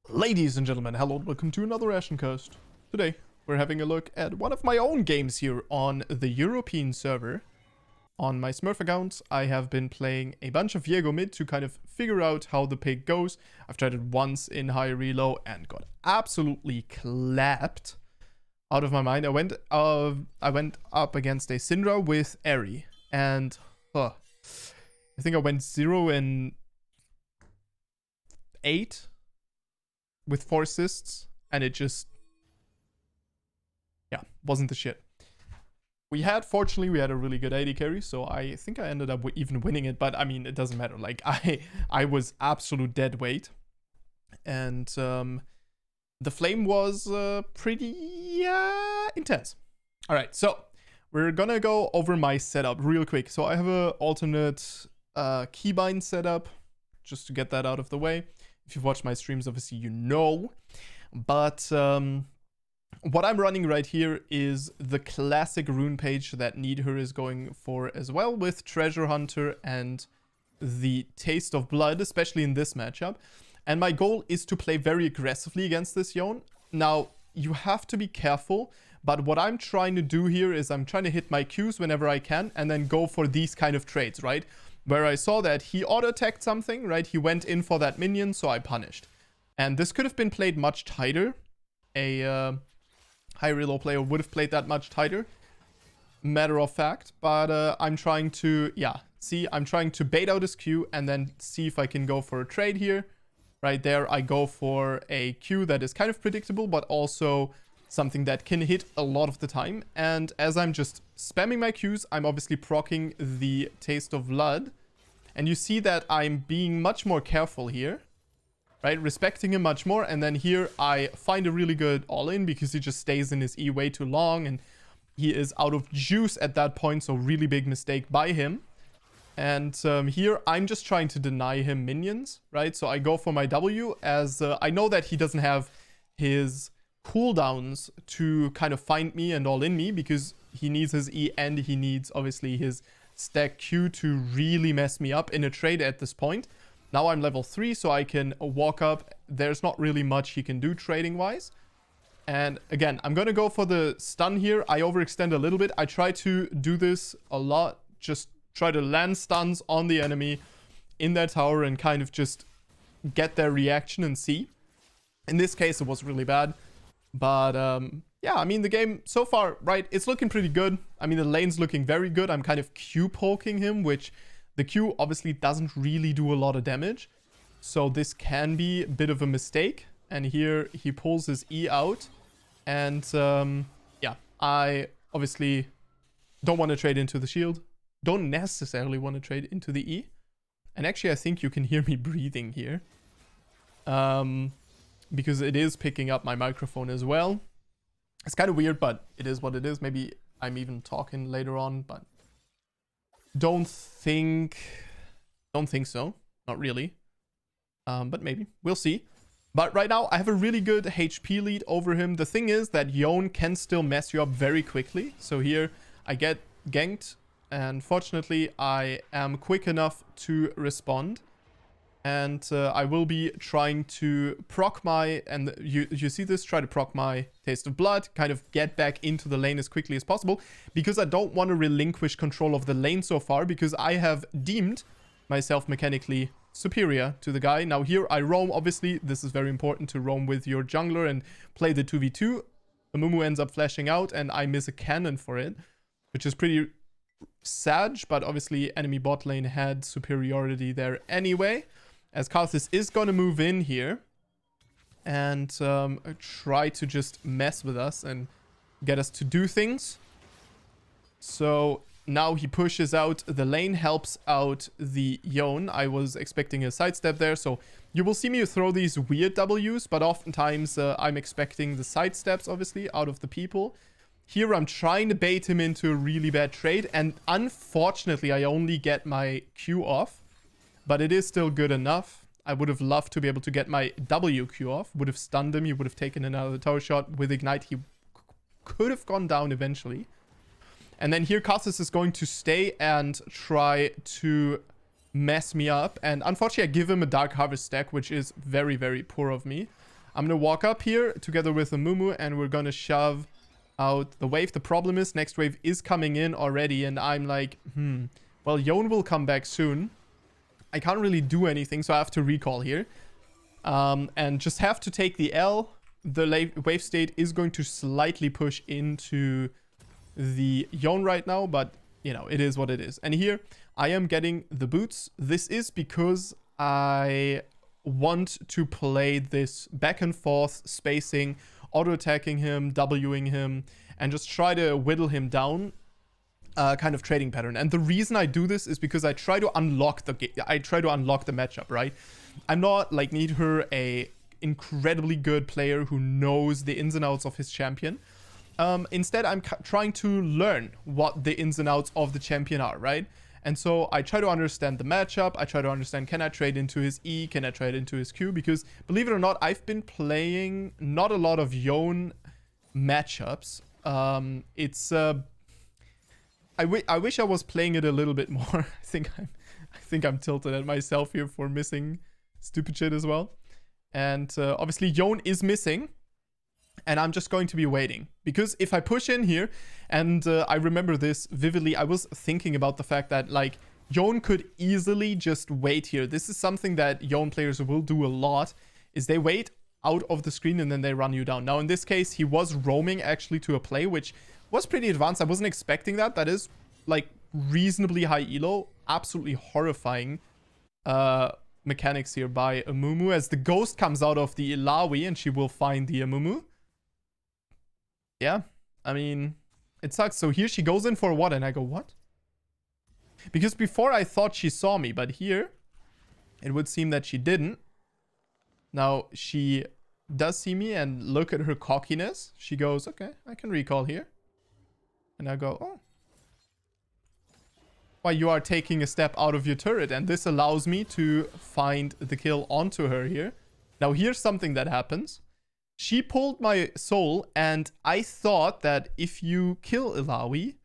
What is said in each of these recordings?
Ladies and gentlemen, hello and welcome to another Ashen Coast. Today, we're having a look at one of my own games here on the European server. On my Smurf account, I have been playing a bunch of VIEGO MID to kind of figure out how the pick goes. I've tried it once in high relo and got absolutely clapped out of my mind. I went up against a Syndra with Eri, and I think I went 0-8 with 4 assists, and it just, yeah, wasn't the shit. Fortunately, we had a really good AD carry, so I think I ended up even winning it, but I mean, it doesn't matter. Like, I was absolute dead weight, and the flame was pretty intense. All right, so we're gonna go over my setup real quick. So I have a alternate keybind setup, just to get that out of the way. If you've watched my streams, obviously you know. But what I'm running right here is the classic rune page that Needher is going for as well, with Treasure Hunter and the Taste of Blood, especially in this matchup. And my goal is to play very aggressively against this Yone. Now, you have to be careful, but what I'm trying to do here is I'm trying to hit my Qs whenever I can and then go for these kind of trades, right? Where I saw that he auto-attacked something, right? He went in for that minion, so I punished. And this could have been played much tighter. A high relo player would have played that much tighter. Matter of fact. But I'm trying to, I'm trying to bait out his Q and then see if I can go for a trade here. Right there, I go for a Q that is kind of predictable, but also something that can hit a lot of the time. And as I'm just spamming my Qs, I'm obviously proccing the Taste of Blood. And you see that I'm being much more careful here, right? Respecting him much more. And then here I find a really good all-in because he just stays in his E way too long. And he is out of juice at that point. So really big mistake by him. And here I'm just trying to deny him minions, right? So I go for my W as I know that he doesn't have his cooldowns to kind of find me and all in me, because he needs his E and he needs obviously his stack Q to really mess me up in a trade at this point. Now I'm level 3, so I can walk up. There's not really much he can do trading wise. And again, I'm gonna go for the stun here. I overextend a little bit. I try to do this a lot, just try to land stuns on the enemy in their tower and kind of just get their reaction and see. In this case, it was really bad. But yeah, I mean, the game so far, right, it's looking pretty good. I mean, the lane's looking very good. I'm kind of Q poking him, which the Q obviously doesn't really do a lot of damage. So this can be a bit of a mistake. And here he pulls his E out. And yeah, I obviously don't want to trade into the shield. Don't necessarily want to trade into the E. And actually, I think you can hear me breathing here. Because it is picking up my microphone as well. It's kind of weird, but it is what it is. Maybe I'm even talking later on, but don't think so. Not really. But maybe. We'll see. But right now, I have a really good HP lead over him. The thing is that Yone can still mess you up very quickly. So here, I get ganked. And fortunately, I am quick enough to respond. And I will be trying to proc my, and you see this, try to proc my Taste of Blood, kind of get back into the lane as quickly as possible, because I don't want to relinquish control of the lane so far, because I have deemed myself mechanically superior to the guy. Now here I roam, obviously, this is very important to roam with your jungler and play the 2v2. Amumu ends up flashing out and I miss a cannon for it, which is pretty sad, but obviously enemy bot lane had superiority there anyway. As Karthus is going to move in here and try to just mess with us and get us to do things. So now he pushes out the lane, helps out the Yone. I was expecting a sidestep there, so you will see me throw these weird Ws, but oftentimes I'm expecting the sidesteps, obviously, out of the people. Here I'm trying to bait him into a really bad trade, and unfortunately I only get my Q off. But it is still good enough. I would have loved to be able to get my WQ off. Would have stunned him. He would have taken another tower shot. With Ignite, he could have gone down eventually. And then here, Karthus is going to stay and try to mess me up. And unfortunately, I give him a Dark Harvest stack, which is very, very poor of me. I'm going to walk up here together with a Mumu, and we're going to shove out the wave. The problem is next wave is coming in already, and I'm like, well, Yone will come back soon. I can't really do anything, so I have to recall here. And just have to take the L. The wave state is going to slightly push into the Yone right now, but, you know, it is what it is. And here, I am getting the boots. This is because I want to play this back and forth spacing, auto-attacking him, Wing him, and just try to whittle him down kind of trading pattern. And the reason I do this is because I try to unlock the matchup, right? I'm not like neither a incredibly good player who knows the ins and outs of his champion. Instead, I'm trying to learn what the ins and outs of the champion are, right? And so I try to understand the matchup. I try to understand, can I trade into his E? Can I trade into his Q? Because believe it or not, I've been playing not a lot of Yone matchups. I wish I was playing it a little bit more. I think I'm tilted at myself here for missing stupid shit as well. And obviously Yone is missing. And I'm just going to be waiting. Because if I push in here, and I remember this vividly, I was thinking about the fact that, like, Yone could easily just wait here. This is something that Yone players will do a lot, is they wait out of the screen and then they run you down. Now, in this case, he was roaming actually to a play, which was pretty advanced. I wasn't expecting that. That is, like, reasonably high elo. Absolutely horrifying mechanics here by Amumu, as the ghost comes out of the Ilawi and she will find the Amumu. Yeah, I mean, it sucks. So here she goes in for what? And I go, what? Because before I thought she saw me, but here it would seem that she didn't. Now she does see me, and look at her cockiness. She goes, okay, I can recall here. And I go, oh. Why, you are taking a step out of your turret, and this allows me to find the kill onto her here. Now here's something that happens. She pulled my soul, and I thought that if you kill Ilawi,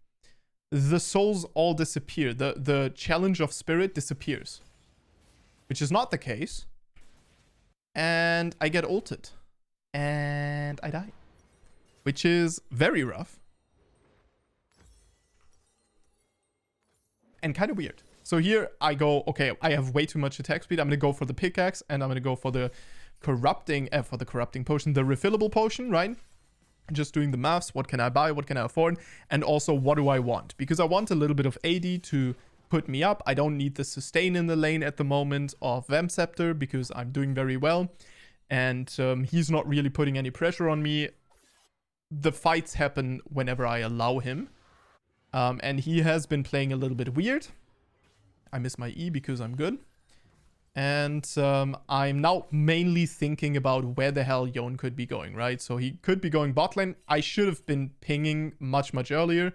the souls all disappear. The challenge of spirit disappears. Which is not the case. And I get ulted. And I die. Which is very rough. And kind of weird. So here I go, okay, I have way too much attack speed. I'm going to go for the pickaxe, and I'm going to go for the corrupting potion, the refillable potion, right? Just doing the maths. What can I buy? What can I afford? And also, what do I want? Because I want a little bit of AD to put me up. I don't need the sustain in the lane at the moment of Vamp Scepter because I'm doing very well. And he's not really putting any pressure on me. The fights happen whenever I allow him. And he has been playing a little bit weird. I miss my E because I'm good. And I'm now mainly thinking about where the hell Yone could be going, right? So he could be going bot lane. I should have been pinging much, much earlier.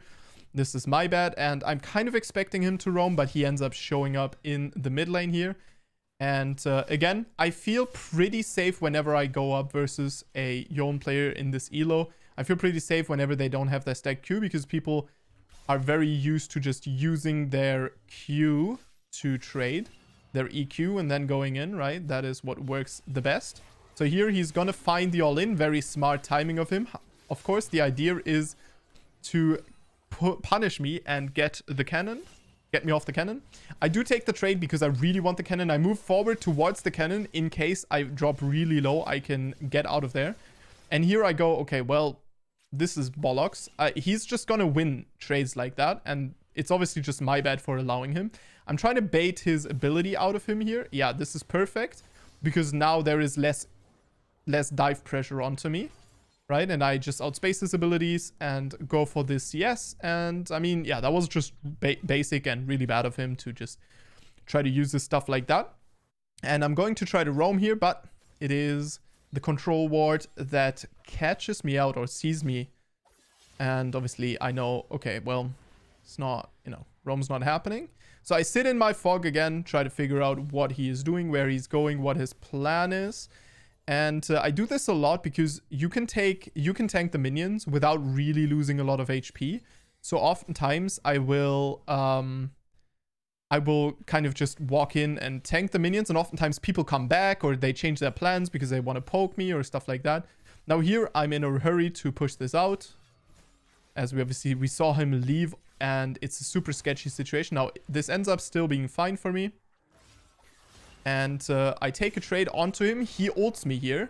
This is my bad. And I'm kind of expecting him to roam, but he ends up showing up in the mid lane here. And again, I feel pretty safe whenever I go up versus a Yone player in this elo. I feel pretty safe whenever they don't have their stack Q, because people are very used to just using their Q to trade. Their EQ and then going in, right? That is what works the best. So here he's gonna find the all-in. Very smart timing of him. Of course, the idea is to punish me and get the cannon. Get me off the cannon. I do take the trade because I really want the cannon. I move forward towards the cannon in case I drop really low. I can get out of there. And here I go, okay, well, this is bollocks. He's just gonna win trades like that. And it's obviously just my bad for allowing him. I'm trying to bait his ability out of him here. Yeah, this is perfect. Because now there is less dive pressure onto me. Right? And I just outspace his abilities and go for this CS. And I mean, yeah, that was just basic and really bad of him to just try to use this stuff like that. And I'm going to try to roam here, but it is the control ward that catches me out or sees me. And obviously I know, okay, well, it's not, you know, roam's not happening. So I sit in my fog again, try to figure out what he is doing, where he's going, what his plan is. And I do this a lot because you can tank the minions without really losing a lot of HP. So oftentimes I will I will kind of just walk in and tank the minions, and oftentimes people come back or they change their plans because they want to poke me or stuff like that. Now here, I'm in a hurry to push this out, as we saw him leave, and it's a super sketchy situation. Now, this ends up still being fine for me. And I take a trade onto him. He ults me here.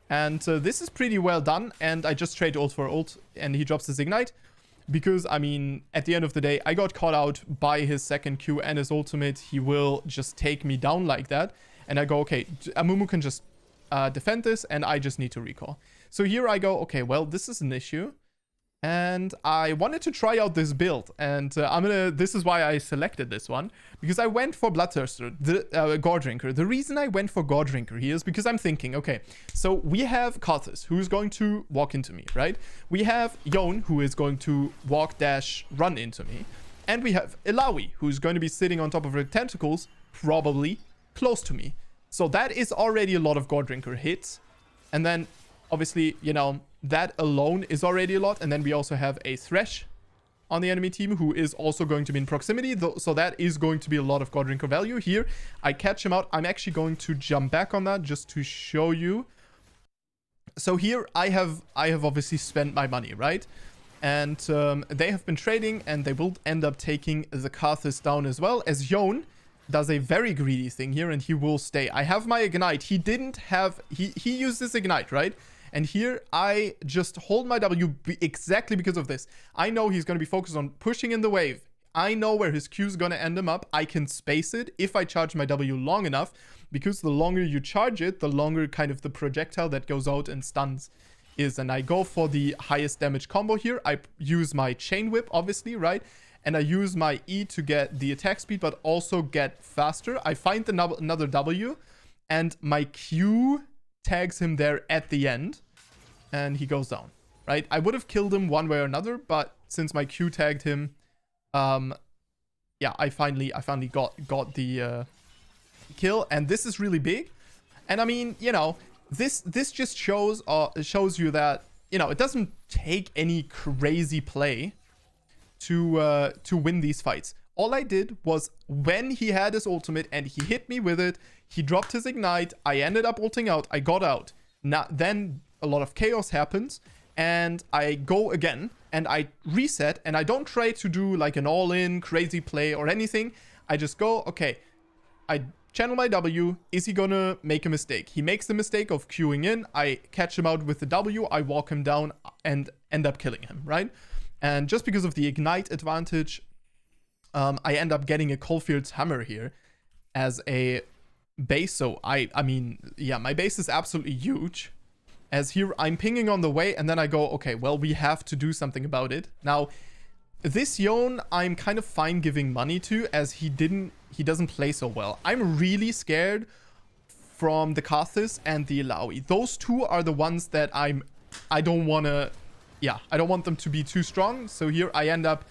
And this is pretty well done. And I just trade ult for ult, and he drops his ignite. Because, I mean, at the end of the day, I got caught out by his second Q and his ultimate. He will just take me down like that. And I go, okay, Amumu can just defend this, and I just need to recall. So here I go, okay, well, this is an issue. And I wanted to try out this build, and this is why I selected this one, because I went for Bloodthirster, the Gore Drinker. The reason I went for Gore Drinker here is because I'm thinking, okay, so we have Karthus, who's going to walk into me, right? We have Yone, who is going to walk dash run into me, and we have Illaoi, who's going to be sitting on top of her tentacles, probably close to me. So that is already a lot of Gore Drinker hits, and then obviously, you know, that alone is already a lot. And then we also have a Thresh on the enemy team who is also going to be in proximity. So that is going to be a lot of God Drinker value. Here, I catch him out. I'm actually going to jump back on that just to show you. So here, I have obviously spent my money, right? And they have been trading, and they will end up taking the Karthus down as well, as Yone does a very greedy thing here, and he will stay. I have my ignite. He didn't have... He used this ignite, right? And here, I just hold my W exactly because of this. I know he's going to be focused on pushing in the wave. I know where his Q is going to end him up. I can space it if I charge my W long enough, because the longer you charge it, the longer kind of the projectile that goes out and stuns is. And I go for the highest damage combo here. I use my Chain Whip, obviously, right? And I use my E to get the attack speed, but also get faster. I find another W, and my Q tags him there at the end, and he goes down, right? I would have killed him one way or another, but since my Q tagged him, yeah, I finally got the kill, and this is really big. And I mean, you know, this just shows you that, you know, it doesn't take any crazy play to win these fights. All I did was, when he had his ultimate and he hit me with it, he dropped his ignite, I ended up ulting out, I got out. Now then a lot of chaos happens, and I go again, and I reset, and I don't try to do like an all-in crazy play or anything. I just go, okay, I channel my W. Is he gonna make a mistake? He makes the mistake of queuing in. I catch him out with the W, I walk him down and end up killing him, right? And just because of the ignite advantage, I end up getting a Coalfield's Hammer here as a base. So I mean, yeah, my base is absolutely huge. As here, I'm pinging on the way, and then I go, okay, well, we have to do something about it. Now, this Yone, I'm kind of fine giving money to, as he doesn't play so well. I'm really scared from the Karthus and the Illaoi. Those two are the ones that I don't want to, yeah, I don't want them to be too strong. So here I end up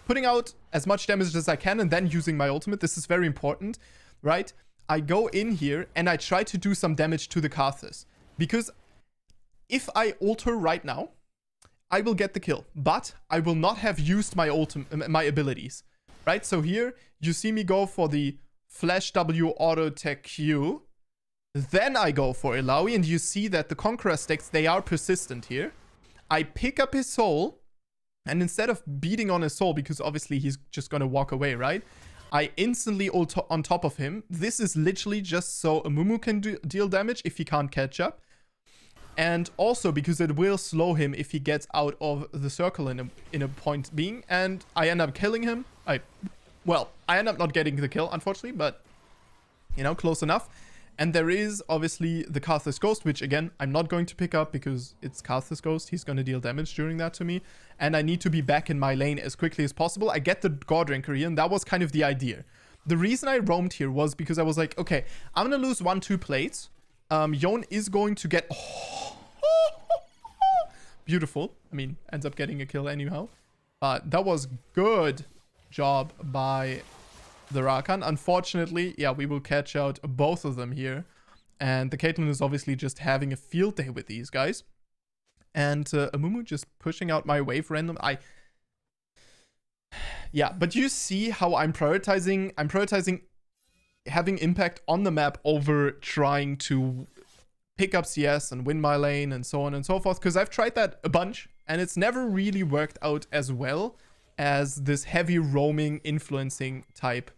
putting out as much damage as I can, and then using my ultimate. This is very important, right? I go in here and I try to do some damage to the Karthus, because if I alter right now, I will get the kill, but I will not have used my my abilities, right? So here you see me go for the Flash W Auto Tech Q, then I go for Illaoi, and you see that the Conqueror stacks, they are persistent here. I pick up his soul, and instead of beating on his soul, because obviously he's just gonna walk away, right? I instantly ult on top of him. This is literally just so Amumu can deal damage if he can't catch up. And also because it will slow him if he gets out of the circle in a point being. And I end up killing him. I end up not getting the kill, unfortunately, but, you know, close enough. And there is obviously the Karthus Ghost, which again, I'm not going to pick up because it's Karthus Ghost. He's going to deal damage during that to me. And I need to be back in my lane as quickly as possible. I get the God Drinker here, and that was kind of the idea. The reason I roamed here was because I was like, okay, I'm going to lose 1-2 plates. Yone is going to get... beautiful. I mean, ends up getting a kill anyhow. That was good job by the Rakan. Unfortunately, yeah, we will catch out both of them here. And the Caitlyn is obviously just having a field day with these guys. And Amumu just pushing out my wave random. Yeah, but you see how I'm prioritizing having impact on the map over trying to pick up CS and win my lane and so on and so forth, because I've tried that a bunch and it's never really worked out as well as this heavy roaming influencing type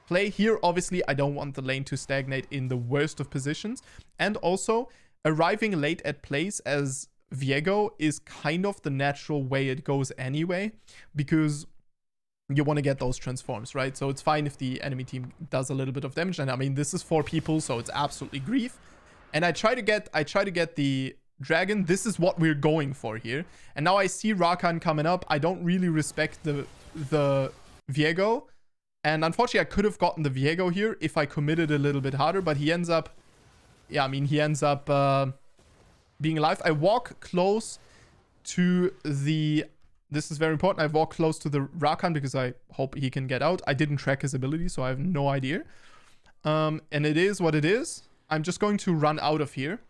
play. Here obviously I don't want the lane to stagnate in the worst of positions, and also arriving late at plays as Viego is kind of the natural way it goes anyway, because you want to get those transforms, right? So it's fine if the enemy team does a little bit of damage, and I mean this is 4 people, so it's absolutely grief. And I try to get the dragon. This is what we're going for here. And now I see Rakan coming up. I don't really respect the Viego, and unfortunately I could have gotten the Viego here if I committed a little bit harder, but he ends up, yeah, I mean he ends up being alive. I walk close to the, this is very important, I walk close to the Rakan because I hope he can get out. I didn't track his ability, so I have no idea. And it is what it is. I'm just going to run out of here.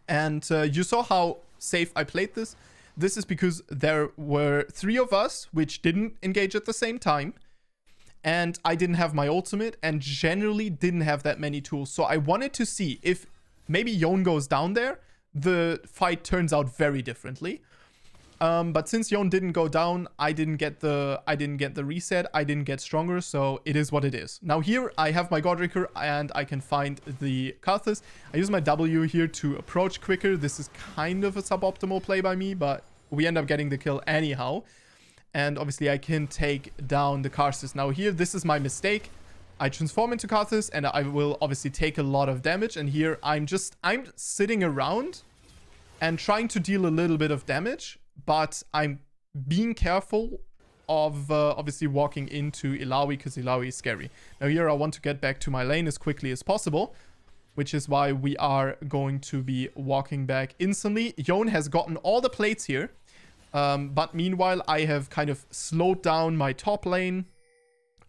And you saw how safe I played this. This is because there were 3 of us which didn't engage at the same time. And I didn't have my ultimate and generally didn't have that many tools. So I wanted to see if maybe Yone goes down there, the fight turns out very differently. But since Yone didn't go down, I didn't get the reset, I didn't get stronger, so it is what it is. Now here I have my Godricker and I can find the Karthus. I use my W here to approach quicker. This is kind of a suboptimal play by me, but we end up getting the kill anyhow. And obviously I can take down the Karthus. Now here, this is my mistake. I transform into Karthus and I will obviously take a lot of damage. And here I'm sitting around and trying to deal a little bit of damage, but I'm being careful of obviously walking into Illaoi because Illaoi is scary. Now here I want to get back to my lane as quickly as possible, which is why we are going to be walking back instantly. Yone has gotten all the plates here, but meanwhile I have kind of slowed down my top lane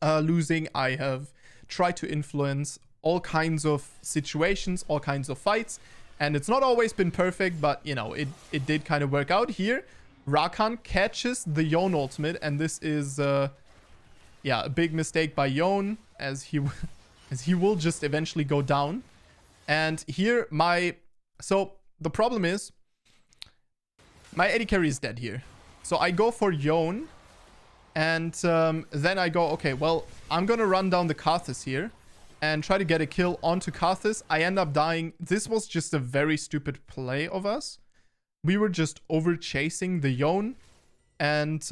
losing. I have tried to influence all kinds of situations, all kinds of fights, and it's not always been perfect, but you know, it did kind of work out here. Rakan catches the Yone ultimate, and this is yeah, a big mistake by Yone, as he will just eventually go down. And here so the problem is my AD carry is dead here. So I go for Yone, and then I go, okay, well, I'm gonna run down the Karthus here and try to get a kill onto Karthus. I end up dying. This was just a very stupid play of us. We were just over chasing the Yone, and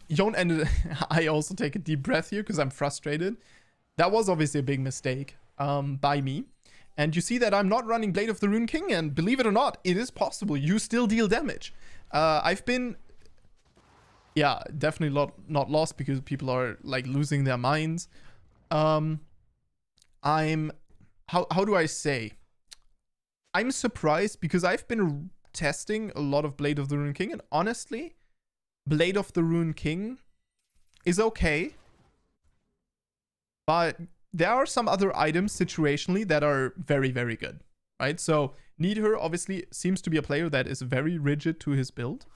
Yone ended. I also take a deep breath here because I'm frustrated. That was obviously a big mistake by me. And you see that I'm not running Blade of the Rune King, and believe it or not, it is possible. You still deal damage. I've been, yeah, definitely not lost because people are like losing their minds. How do I say? I'm surprised because I've been testing a lot of Blade of the Rune King, and honestly, Blade of the Rune King is okay. But there are some other items situationally that are very, very good, right? So Needher obviously seems to be a player that is very rigid to his build.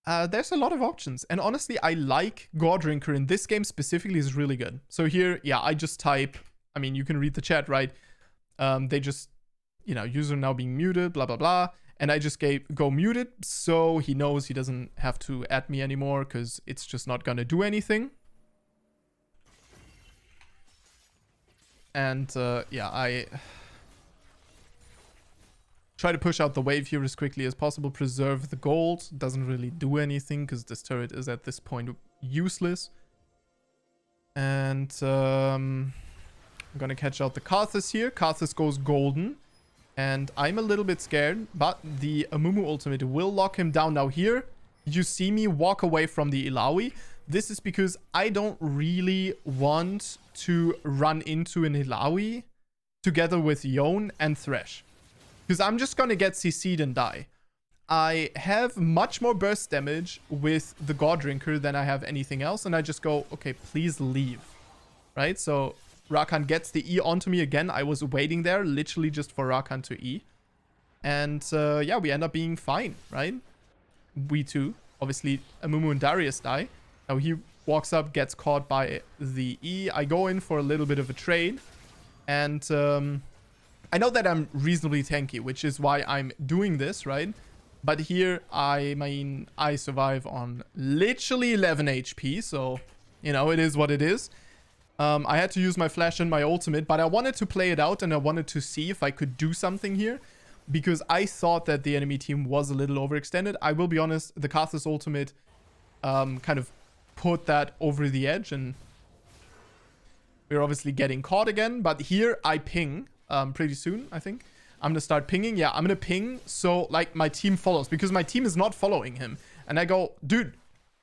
There's a lot of options, and honestly, I like Godrinker in this game specifically is really good. So here, yeah, I just type, I mean, you can read the chat, right? They just, you know, user now being muted, blah, blah, blah. And I just go muted, so he knows he doesn't have to add me anymore because it's just not gonna do anything. And yeah, I try to push out the wave here as quickly as possible, preserve the gold. Doesn't really do anything because this turret is at this point useless. And I'm gonna catch out the Karthus here. Karthus goes golden, and I'm a little bit scared, but the Amumu ultimate will lock him down. Now here, you see me walk away from the Illaoi. This is because I don't really want to run into an Illaoi together with Yone and Thresh, because I'm just gonna get CC'd and die. I have much more burst damage with the Godrinker than I have anything else, and I just go, okay, please leave. Right? So Rakan gets the E onto me again. I was waiting there literally just for Rakan to E. And yeah, we end up being fine, right? We too. obviously Amumu and Darius die. Now he walks up, gets caught by the E. I go in for a little bit of a trade. And I know that I'm reasonably tanky, which is why I'm doing this, right? But here, I mean, I survive on literally 11 HP. So, you know, it is what it is. I had to use my flash and my ultimate, but I wanted to play it out and I wanted to see if I could do something here. Because I thought that the enemy team was a little overextended. I will be honest, the Karthus ultimate kind of put that over the edge, and we're obviously getting caught again. But here I ping pretty soon, I think. I'm going to start pinging. Yeah, I'm going to ping so like my team follows, because my team is not following him. And I go, dude,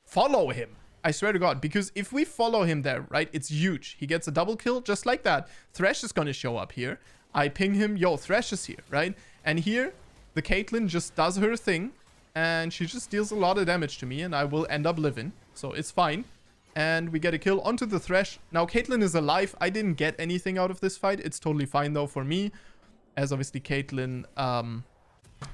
follow him. I swear to God, because if we follow him there, right, it's huge. He gets a double kill just like that. Thresh is going to show up here. I ping him. Yo, Thresh is here, right? And here, the Caitlyn just does her thing. And she just deals a lot of damage to me. And I will end up living. So it's fine. And we get a kill onto the Thresh. Now, Caitlyn is alive. I didn't get anything out of this fight. It's totally fine, though, for me. As obviously Caitlyn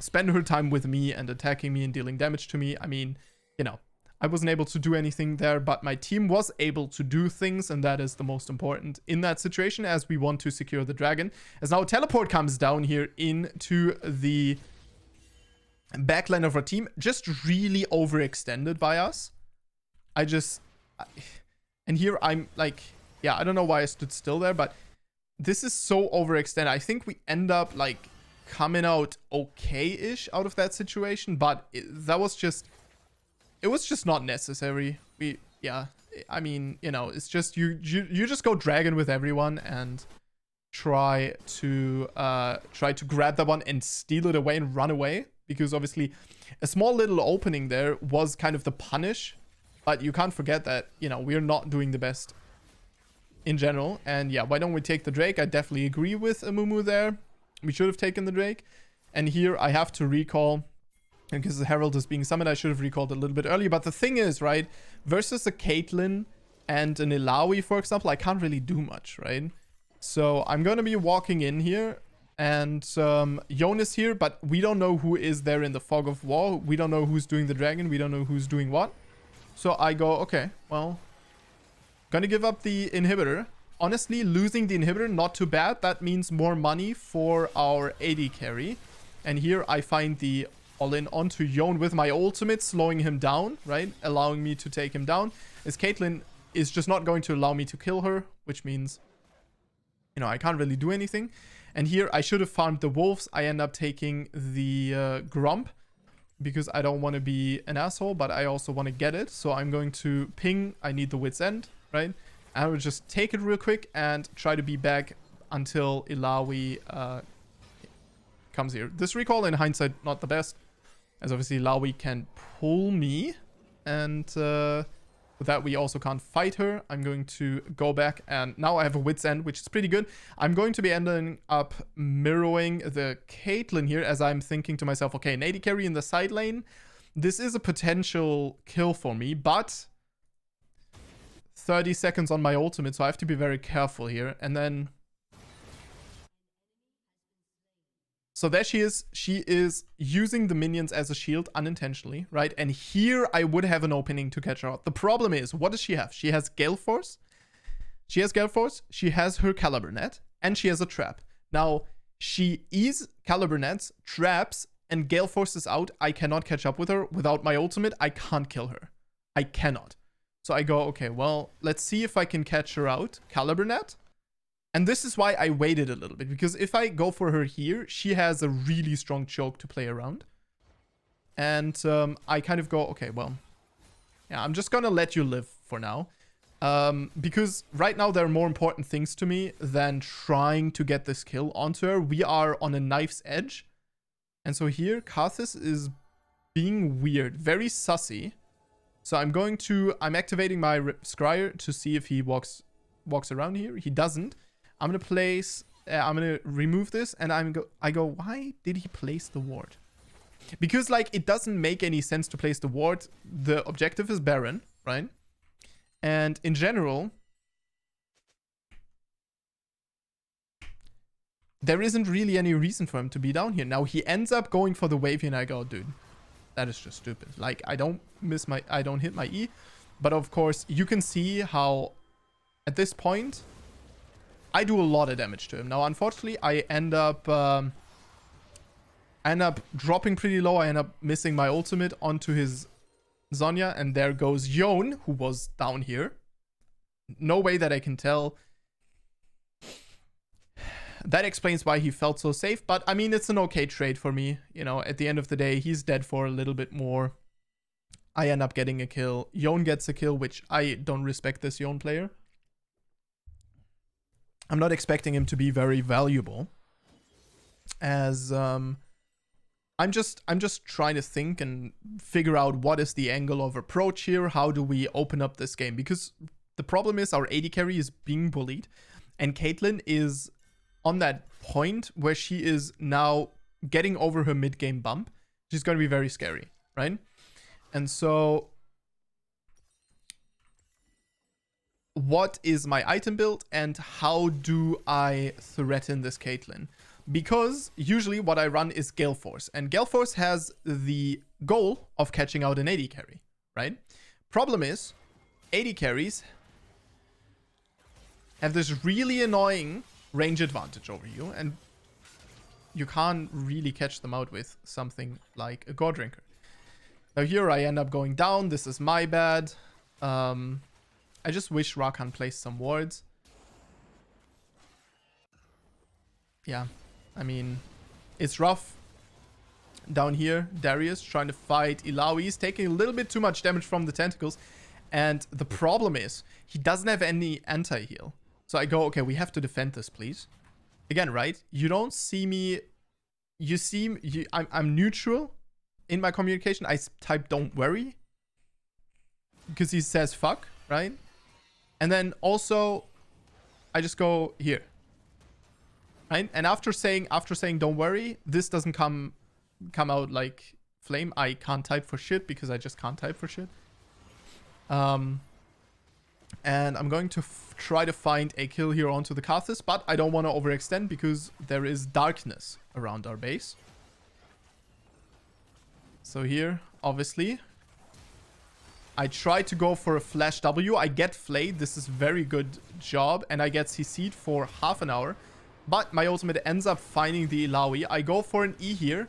spent her time with me and attacking me and dealing damage to me. I mean, you know, I wasn't able to do anything there, but my team was able to do things, and that is the most important in that situation, as we want to secure the dragon. As now a teleport comes down here into the backline of our team, just really overextended by us. And here I'm like, yeah, I don't know why I stood still there, but this is so overextended. I think we end up like coming out okay-ish out of that situation, but that was just... It was just not necessary. Yeah, I mean, you know, it's just you just go dragon with everyone and try to grab that one and steal it away and run away, because obviously a small little opening there was kind of the punish, but you can't forget that, you know, we're not doing the best in general. And yeah, why don't we take the Drake? I definitely agree with Amumu there. We should have taken the Drake. And here I have to recall, because the Herald is being summoned, I should have recalled a little bit earlier. But the thing is, right, versus a Caitlyn and an Illaoi, for example, I can't really do much, right? So I'm going to be walking in here, and Yone is here, but we don't know who is there in the fog of war. We don't know who's doing the dragon. We don't know who's doing what. So I go, okay, well, gonna give up the inhibitor. Honestly, losing the inhibitor, not too bad. That means more money for our AD carry. And here I find the all-in onto Yone with my ultimate, slowing him down, right? Allowing me to take him down. As Caitlyn is just not going to allow me to kill her, which means, you know, I can't really do anything. And here I should have farmed the wolves. I end up taking the Grump, because I don't want to be an asshole, but I also want to get it. So I'm going to ping. I need the wit's end, right? I will just take it real quick and try to be back until Illaoi comes here. This recall in hindsight, not the best, as obviously Illaoi can pull me, and with that we also can't fight her. I'm going to go back, and now I have a wit's end, which is pretty good. I'm going to be ending up mirroring the Caitlyn here, as I'm thinking to myself, okay, an AD carry in the side lane, this is a potential kill for me, but 30 seconds on my ultimate, so I have to be very careful here. And then, so there she is. She is using the minions as a shield unintentionally, right? And here I would have an opening to catch her out. The problem is, what does she have? She has Gale Force. She has Gale Force. She has her Caliber Net. And she has a trap. Now, she is Caliber Nets, traps, and Gale Force is out. I cannot catch up with her. Without my ultimate, I can't kill her. I cannot. So I go, okay, well, let's see if I can catch her out. Caliber Net. And this is why I waited a little bit, because if I go for her here, she has a really strong choke to play around. And I kind of go, okay, well, yeah, I'm just gonna let you live for now. Because right now there are more important things to me than trying to get this kill onto her. We are on a knife's edge. And so here, Karthus is being weird, very sussy. So I'm activating my Scryer to see if he walks around here. He doesn't. I'm gonna remove this, and I go, why did he place the ward? Because, like, it doesn't make any sense to place the ward. The objective is Baron, right? And in general, there isn't really any reason for him to be down here. Now, he ends up going for the wave here, and I go, dude, That is just stupid. Like, I don't hit my E. But of course, you can see how at this point, I do a lot of damage to him. Now, unfortunately, I end up dropping pretty low. I end up missing my ultimate onto his Zhonya. And there goes Yone, who was down here. No way that I can tell. That explains why he felt so safe. But, I mean, it's an okay trade for me. You know, at the end of the day, he's dead for a little bit more. I end up getting a kill. Yone gets a kill, which I don't respect this Yone player. I'm not expecting him to be very valuable. As I'm just trying to think and figure out what is the angle of approach here. How do we open up this game? Because the problem is our AD carry is being bullied. And Caitlyn is on that point where she is now getting over her mid-game bump. She's going to be very scary, right? And so, what is my item build and how do I threaten this Caitlyn? Because usually what I run is Gale Force, and Gale Force has the goal of catching out an AD carry, right? Problem is, AD carries have this really annoying range advantage over you, and you can't really catch them out with something like a Gore Drinker. Now here I end up going down. This is my bad. I just wish Rakan placed some wards. Yeah, I mean, it's rough. Down here, Darius trying to fight Illaoi. He's taking a little bit too much damage from the tentacles. And the problem is, he doesn't have any anti-heal. So I go, okay, we have to defend this, please. Again, right? You don't see me... I'm neutral in my communication. I type don't worry. Because he says fuck, right? And then also, I just go here. Right? And after saying don't worry, this doesn't come out like flame. I can't type for shit because I just can't type for shit. And I'm going to try to find a kill here onto the Karthus, but I don't want to overextend because there is darkness around our base. So here, obviously, I try to go for a flash W. I get flayed. This is very good job, and I get CC'd for half an hour. But my ultimate ends up finding the Illaoi. I go for an E here,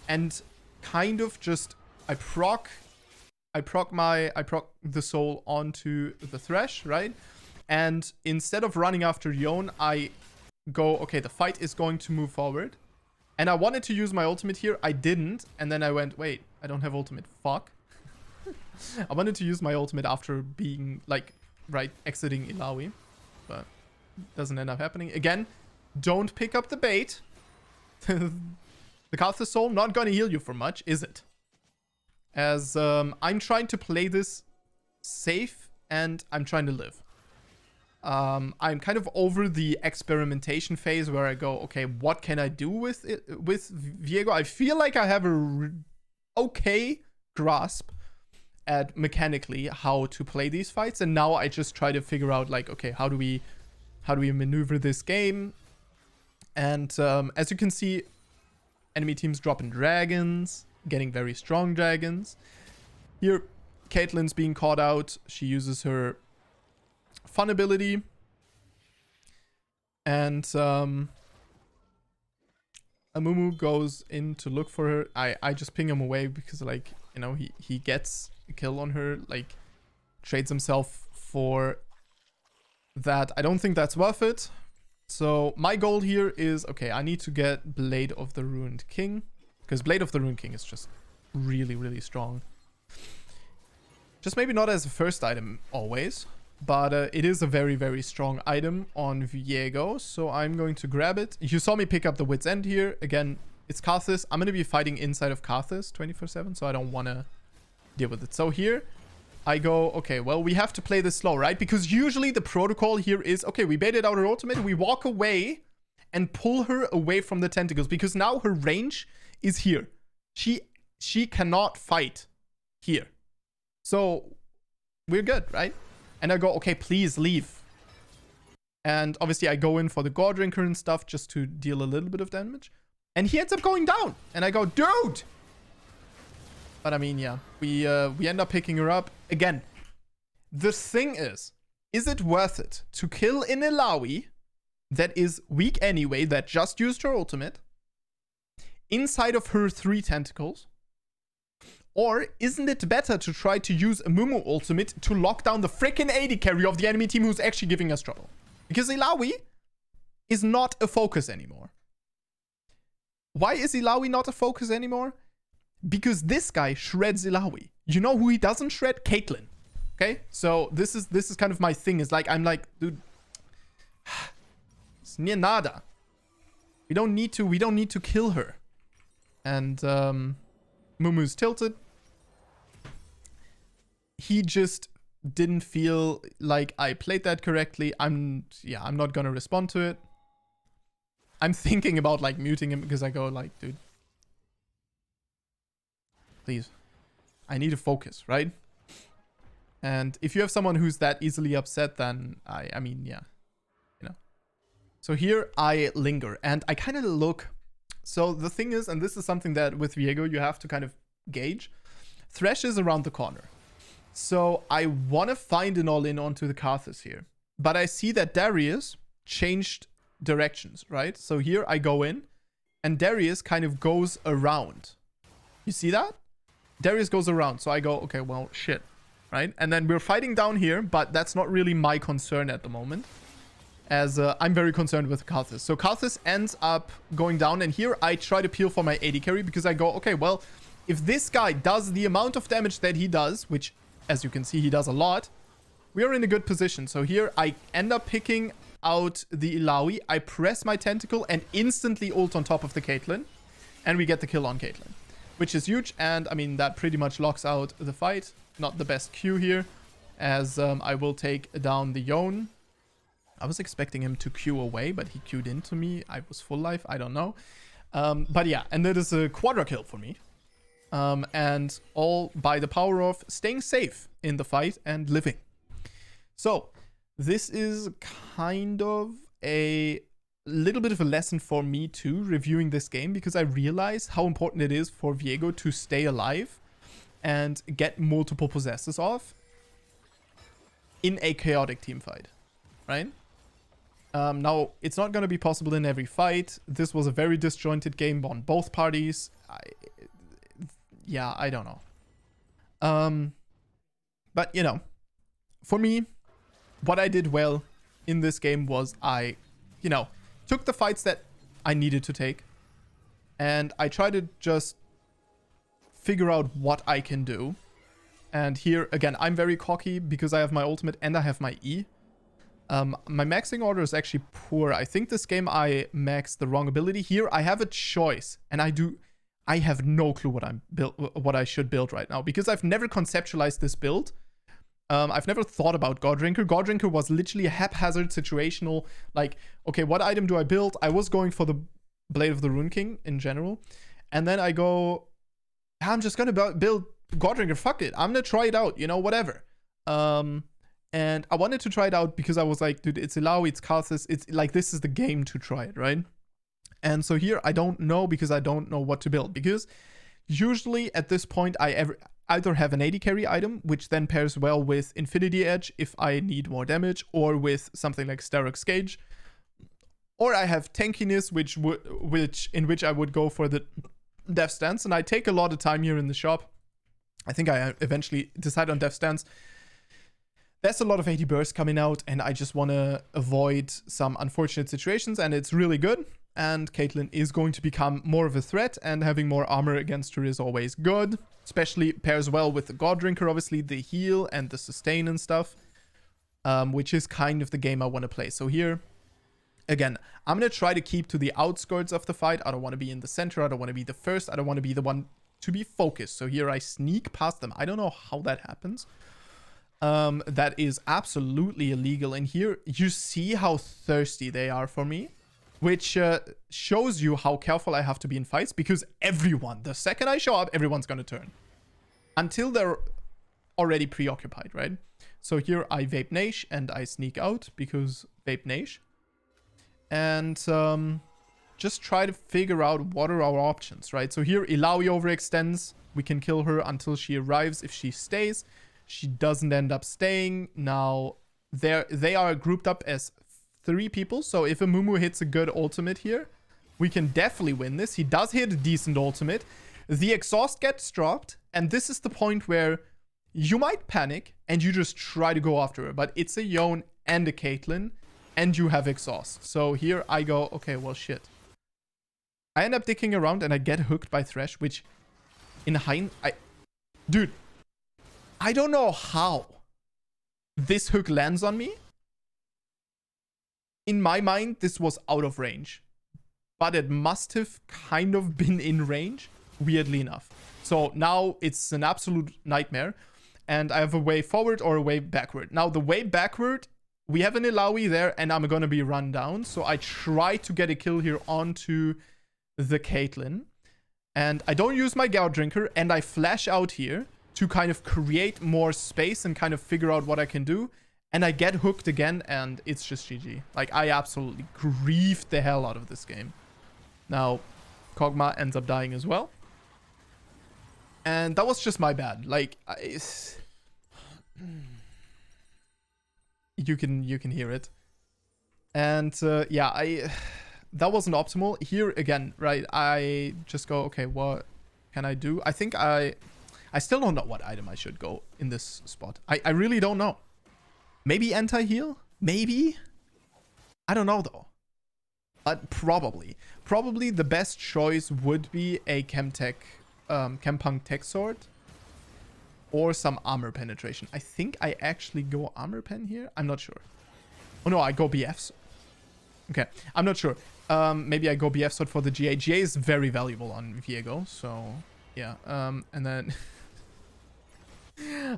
and kind of just I proc the soul onto the Thresh, right? And instead of running after Yone, I go, okay, the fight is going to move forward. And I wanted to use my ultimate here. I didn't. And then I went, wait, I don't have ultimate. Fuck. I wanted to use my ultimate after being, like, right, exiting Illaoi. But it doesn't end up happening. Again, don't pick up the bait. The Karthus Soul not gonna heal you for much, is it? As I'm trying to play this safe and I'm trying to live. I'm kind of over the experimentation phase where I go, okay, what can I do with it, with Viego? I feel like I have a okay grasp at mechanically how to play these fights, and now I just try to figure out like, okay, how do we maneuver this game? And as you can see, enemy teams dropping dragons, getting very strong dragons. Here, Caitlyn's being caught out. She uses her fun ability. And Amumu goes in to look for her. I just ping him away because, like, you know, he gets a kill on her, like, trades himself for that. I don't think that's worth it. So my goal here is, okay, I need to get Blade of the Ruined King, because Blade of the Ruined King is just really, really strong. Just maybe not as a first item always, but it is a very, very strong item on Viego, so I'm going to grab it. You saw me pick up the Wit's End here. Again, it's Karthus. I'm going to be fighting inside of Karthus 24/7, so I don't want to deal with it. So here, I go, okay, well, we have to play this slow, right? Because usually the protocol here is, okay, we baited out her ultimate, we walk away and pull her away from the tentacles, because now her range is here. She cannot fight here. So we're good, right? And I go, okay, please leave. And obviously I go in for the Gore Drinker and stuff just to deal a little bit of damage. And he ends up going down. And I go, dude! But I mean, yeah, we end up picking her up. Again, the thing is it worth it to kill an Illaoi that is weak anyway, that just used her ultimate, inside of her 3 tentacles? Or isn't it better to try to use a Mumu ultimate to lock down the freaking AD carry of the enemy team who's actually giving us trouble? Because Illaoi is not a focus anymore. Why is Illaoi not a focus anymore? Because this guy shreds Illaoi. You know who he doesn't shred? Caitlyn. Okay? So this is kind of my thing. Is like, I'm like, dude, it's near nada. We don't need to kill her. And Mumu's tilted. He just didn't feel like I played that correctly. I'm not gonna respond to it. I'm thinking about like muting him because I go like, dude, please, I need to focus, right? And if you have someone who's that easily upset, then I mean, yeah, you know. So here I linger and I kind of look. So the thing is, and this is something that with Viego you have to kind of gauge. Thresh is around the corner. So I want to find an all-in onto the Karthus here. But I see that Darius changed directions, right? So here I go in and Darius kind of goes around. You see that? Darius goes around. So I go, okay, well, shit, right? And then we're fighting down here, but that's not really my concern at the moment, as I'm very concerned with Karthus. So Karthus ends up going down, and here I try to peel for my AD carry because I go, okay, well, if this guy does the amount of damage that he does, which, as you can see, he does a lot, we are in a good position. So here I end up picking out the Illaoi. I press my tentacle and instantly ult on top of the Caitlyn, and we get the kill on Caitlyn, which is huge. And I mean, that pretty much locks out the fight. Not the best Q here, as I will take down the Yone. I was expecting him to Q away, but he Q'd into me. I was full life. I don't know. But yeah, and that is a quadra kill for me. And all by the power of staying safe in the fight and living. So this is kind of a little bit of a lesson for me too, reviewing this game, because I realize how important it is for Viego to stay alive and get multiple possesses off in a chaotic team fight, right? Now, it's not going to be possible in every fight. This was a very disjointed game on both parties. I don't know. But, you know, for me, what I did well in this game was I, you know, took the fights that I needed to take, and I tried to just figure out what I can do. And here, again, I'm very cocky because I have my ultimate and I have my E. My maxing order is actually poor. I think this game I maxed the wrong ability. Here, I have a choice, and I have no clue what I should build right now, because I've never conceptualized this build. I've never thought about Goddrinker. Goddrinker was literally a haphazard situational, like, okay, what item do I build? I was going for the Blade of the Rune King in general. And then I go, I'm just going to build Goddrinker. Fuck it. I'm going to try it out, you know, whatever. And I wanted to try it out because I was like, dude, it's Illaoi, it's Karthus. It's like, this is the game to try it, right? And so here, I don't know, because I don't know what to build. Because usually at this point, I either have an AD carry item, which then pairs well with Infinity Edge if I need more damage, or with something like Starrock's Gauge. Or I have tankiness, in which I would go for the Death Stance. And I take a lot of time here in the shop. I think I eventually decide on Death Stance. There's a lot of AD bursts coming out, and I just want to avoid some unfortunate situations, and it's really good. And Caitlyn is going to become more of a threat, and having more armor against her is always good. Especially pairs well with the Goddrinker, obviously, the heal and the sustain and stuff, which is kind of the game I want to play. So here, again, I'm going to try to keep to the outskirts of the fight. I don't want to be in the center. I don't want to be the first. I don't want to be the one to be focused. So here I sneak past them. I don't know how that happens. That is absolutely illegal. And here you see how thirsty they are for me, which shows you how careful I have to be in fights, because everyone, the second I show up, everyone's going to turn until they're already preoccupied, right? So here I vape Naish and I sneak out because vape Naish, and just try to figure out what are our options, right? So here, Ilaoi overextends. We can kill her until she arrives. If she stays, she doesn't end up staying. Now, they are grouped up as 3 people. So if a Mumu hits a good ultimate here, we can definitely win this. He does hit a decent ultimate. The exhaust gets dropped. And this is the point where you might panic and you just try to go after her. But it's a Yone and a Caitlyn. And you have exhaust. So here I go, okay, well, shit. I end up dicking around and I get hooked by Thresh, which in dude, I don't know how this hook lands on me. In my mind, this was out of range. But it must have kind of been in range, weirdly enough. So now it's an absolute nightmare. And I have a way forward or a way backward. Now, the way backward, we have an Ilaoi there, and I'm going to be run down. So I try to get a kill here onto the Caitlyn. And I don't use my Gout Drinker, and I flash out here to kind of create more space and kind of figure out what I can do. And I get hooked again, and it's just GG. Like, I absolutely griefed the hell out of this game. Now, Kog'Maw ends up dying as well. And that was just my bad. Like, you can hear it. And yeah, that wasn't optimal. Here again, right, I just go, okay, what can I do? I think I still don't know what item I should go in this spot. I really don't know. Maybe anti-heal? Maybe? I don't know though. But probably the best choice would be a Chempunk Tech Sword. Or some armor penetration. I think I actually go armor pen here. I'm not sure. Oh no, I go BFs. Okay, I'm not sure. Maybe I go BF sword for the GA. GA is very valuable on Viego. So yeah. And then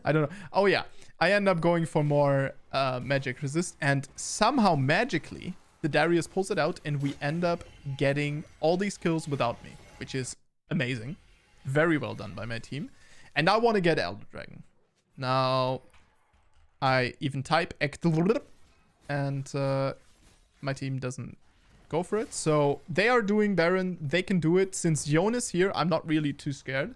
I don't know. Oh yeah, I end up going for more magic resist, and somehow magically the Darius pulls it out, and we end up getting all these kills without me, which is amazing. Very well done by my team. And I want to get Elder Dragon. Now, I even type and my team doesn't go for it. So they are doing Baron. They can do it. Since Yone is here, I'm not really too scared.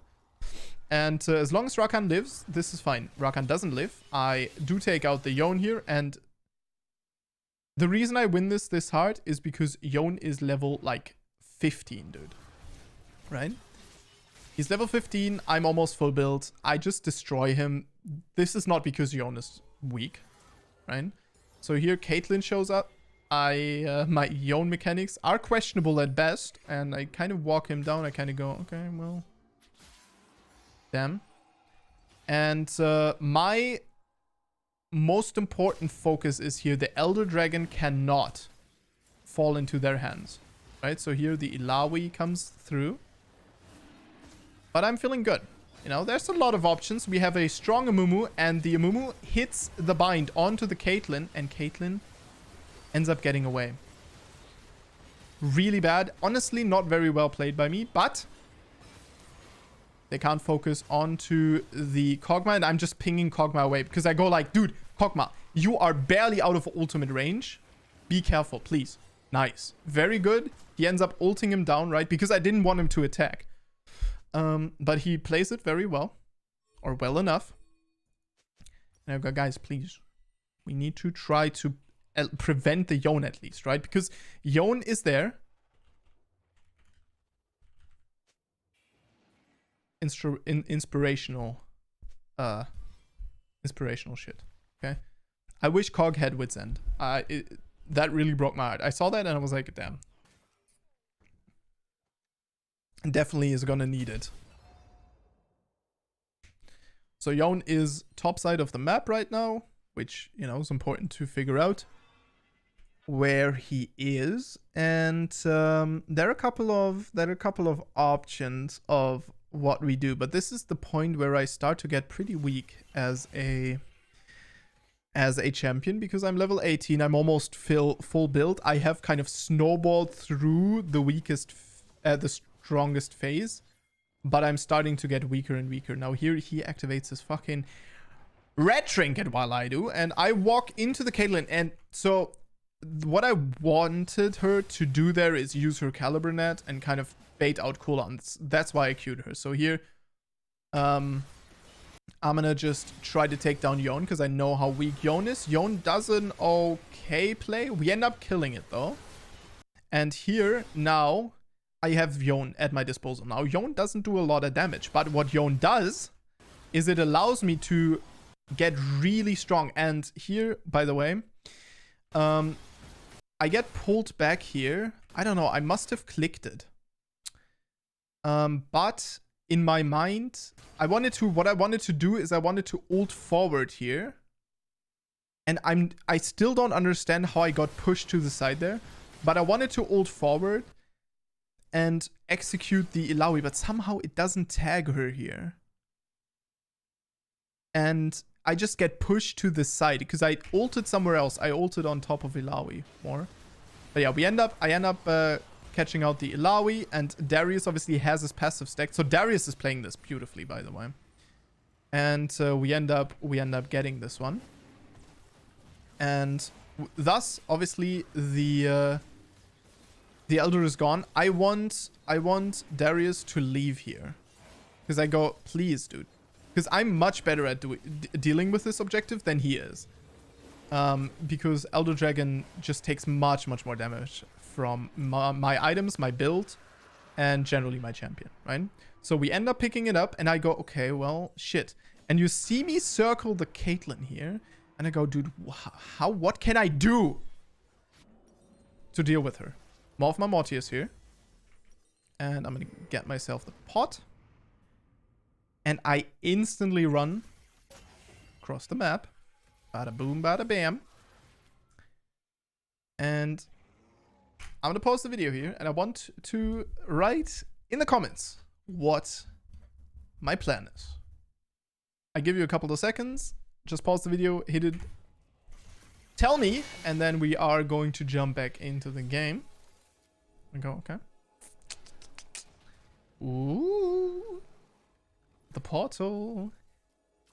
And as long as Rakan lives, this is fine. Rakan doesn't live. I do take out the Yone here. And the reason I win this hard is because Yone is level like 15, dude. Right? He's level 15. I'm almost full build. I just destroy him. This is not because Yone is weak, right? So here Caitlyn shows up. My Yone mechanics are questionable at best, and I kind of walk him down. I kind of go, okay, well, damn. And my most important focus is here. The Elder Dragon cannot fall into their hands, right? So here the Ilaoi comes through. But I'm feeling good. You know, there's a lot of options. We have a strong Amumu, and the Amumu hits the bind onto the Caitlyn, and Caitlyn ends up getting away. Really bad. Honestly, not very well played by me, but they can't focus onto the Kog'Maw, and I'm just pinging Kog'Maw away because I go like, dude, Kog'Maw, you are barely out of ultimate range. Be careful, please. Nice. Very good. He ends up ulting him down, right? Because I didn't want him to attack. But he plays it very well, or well enough. And I go, guys, please, we need to try to prevent the Yone at least, right? Because Yone is there. Inspirational shit. Okay, I wish Cog had Wit's End. That really broke my heart. I saw that and I was like, damn. Definitely is gonna need it. So Yone is top side of the map right now, which, you know, is important to figure out where he is. And there are a couple of options of what we do, but this is the point where I start to get pretty weak as a champion, because I'm level 18. I'm almost full build. I have kind of snowballed through the weakest, the strongest phase, but I'm starting to get weaker and weaker. Now here he activates his fucking red trinket while I do, and I walk into the Caitlyn, and so what I wanted her to do there is use her Caliber Net and kind of bait out cooldowns. That's why I queued her. So here, I'm gonna just try to take down Yone because I know how weak Yone is. Yone does an okay play. We end up killing it though. And here, now, I have Yone at my disposal. Now, Yone doesn't do a lot of damage, but what Yone does is it allows me to get really strong. And here, by the way, I get pulled back here. I don't know, I must have clicked it. But in my mind, what I wanted to do is I wanted to ult forward here. And I still don't understand how I got pushed to the side there. But I wanted to ult forward and execute the Illaoi, but somehow it doesn't tag her here. And I just get pushed to the side because I ulted somewhere else. I ulted on top of Illaoi more. But yeah, I end up catching out the Illaoi, and Darius obviously has his passive stack. So Darius is playing this beautifully, by the way. And we end up getting this one. And thus, obviously, the Elder is gone. I want Darius to leave here. Because I go, please, dude. Because I'm much better at dealing with this objective than he is. Because Elder Dragon just takes much more damage from my items, my build, and generally my champion, right? So we end up picking it up, and I go, okay, well, shit. And you see me circle the Caitlyn here, and I go, dude, what can I do to deal with her? More of my Mortiers here. And I'm going to get myself the pot. And I instantly run across the map. Bada boom, bada bam. And I'm going to pause the video here. And I want to write in the comments what my plan is. I give you a couple of seconds. Just pause the video, hit it. Tell me. And then we are going to jump back into the game. And go, okay. Ooh. The portal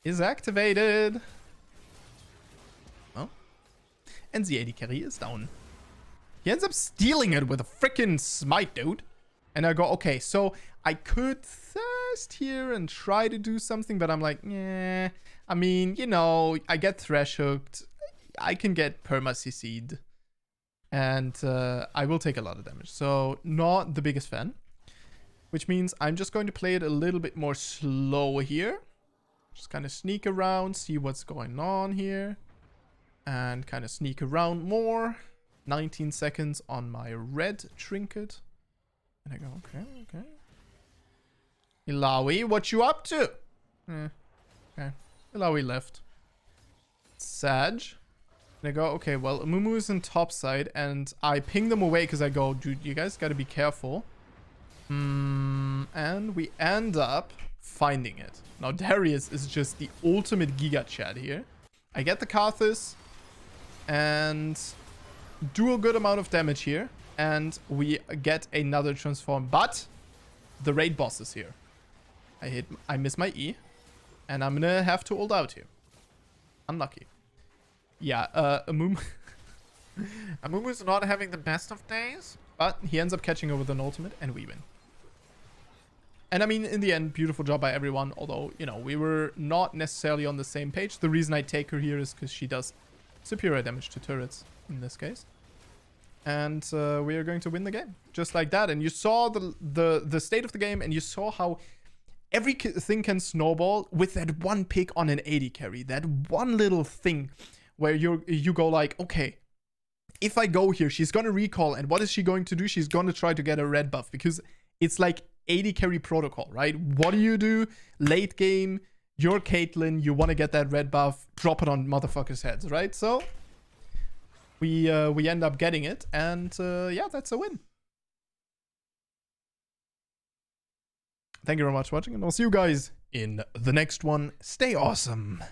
is activated. Oh. And the AD carry is down. He ends up stealing it with a freaking smite, dude. And I go, okay, so I could thirst here and try to do something, but I'm like, yeah. I mean, you know, I get thresh hooked. I can get perma CC'd. And I will take a lot of damage. So not the biggest fan. Which means I'm just going to play it a little bit more slow here. Just kind of sneak around, see what's going on here. And kind of sneak around more. 19 seconds on my red trinket. And I go, okay. Illaoi, what you up to? Okay. Illaoi left. Sag. And I go, okay, well, Amumu is in top side. And I ping them away because I go, dude, you guys got to be careful. And we end up finding it. Now Darius is just the ultimate Giga Chad here. I get the Karthus and do a good amount of damage here. And we get another transform. But the raid boss is here. I miss my E. And I'm gonna have to ult out here. Unlucky. Yeah, Amumu is not having the best of days. But he ends up catching her with an ultimate and we win. And I mean, in the end, beautiful job by everyone. Although, you know, we were not necessarily on the same page. The reason I take her here is because she does superior damage to turrets in this case. And we are going to win the game. Just like that. And you saw the state of the game. And you saw how everything can snowball with that one pick on an AD carry. That one little thing where you go like, okay, if I go here, she's going to recall. And what is she going to do? She's going to try to get a red buff. Because it's like AD carry protocol, right? What do? Late game, you're Caitlyn, you want to get that red buff, drop it on motherfuckers' heads, right? So we end up getting it, and yeah, that's a win. Thank you very much for watching, and I'll see you guys in the next one. Stay awesome.